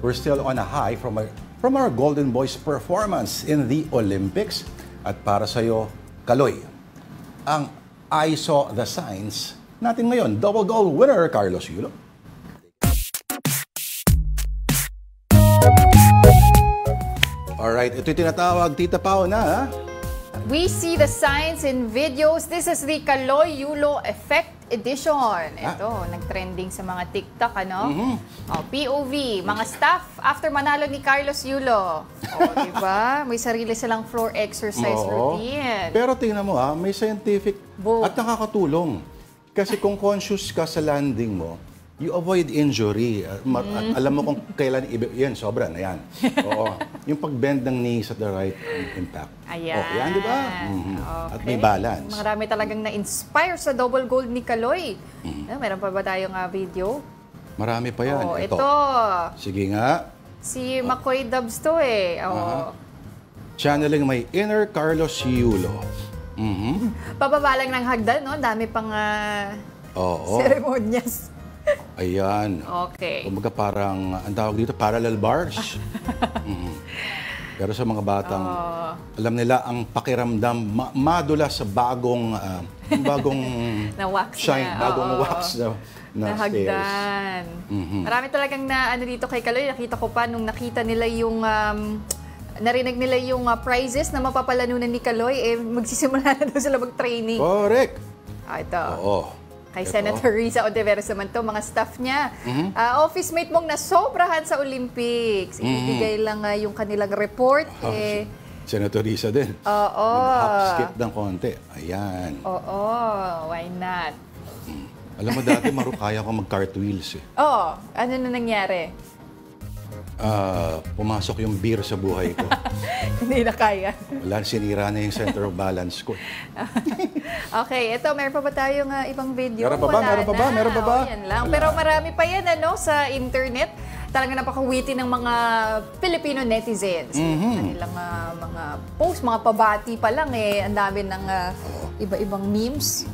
we're still on a high from our Golden Boys performance in the Olympics. At para sa'yo, Kaloy, ang I Saw the Signs natin ngayon. Double gold winner, Carlos Yulo. Alright, ito'y tinatawag, Tita Pao na, ha? We see the signs in videos. This is the Kaloy Yulo Effect Edition. Ito, nag-trending sa mga TikTok, ano? POV, mga staff after manalo ni Carlos Yulo. Diba? May sarili silang floor exercise routine. Pero tingnan mo, may scientific at nakakatulong. Kasi kung conscious ka sa landing mo, you avoid injury. At alam mo kung kailan yan, sobra na yan. Oo. Yung pag-bend ng knees at the right impact. Ayan. Yan, di ba? Okay. At may balance. Marami talagang na-inspire sa double gold ni Kaloy. Meron pa ba tayong video? Marami pa yan. Ito. Sige nga. Si McCoy Dubs to eh. Channeling my inner Carlos Yulo. Pababa lang ng hagdan, no? Dami pang ceremonias. Ayan. Okay. Kumbaga parang, ang tawag dito, parallel bars. Pero sa mga batang, alam nila ang pakiramdam, madula sa bagong na-wax shine, na. bagong wax na hagdan. Marami talagang na ano dito kay Kaloy. Nakita ko pa nung nakita nila yung narinig nila yung prizes na mapapalanunan ni Kaloy, magsisimula na doon sila mag-training. Correct. Ito. Oo. Kay Senator Risa Ontiveros naman to, mga staff niya. Office mate mong nasobrahan sa Olympics. Ibigay lang yung kanilang report. Senator Risa din. Hop skip ng konti. Ayan. Why not? Alam mo dati, kaya ko mag-cartwheels eh. Ano na nangyari? Pumasok yung beer sa buhay ko. Hindi na kaya. Wala, sinira na yung center of balance ko. Okay, ito, meron pa ba tayong ibang video? Meron pa ba? Yan lang. Pero marami pa yan sa internet. Talaga napaka-witty ng mga Filipino netizens. Kanilang mga post, mga pabati pa lang ang dami ng iba-ibang memes.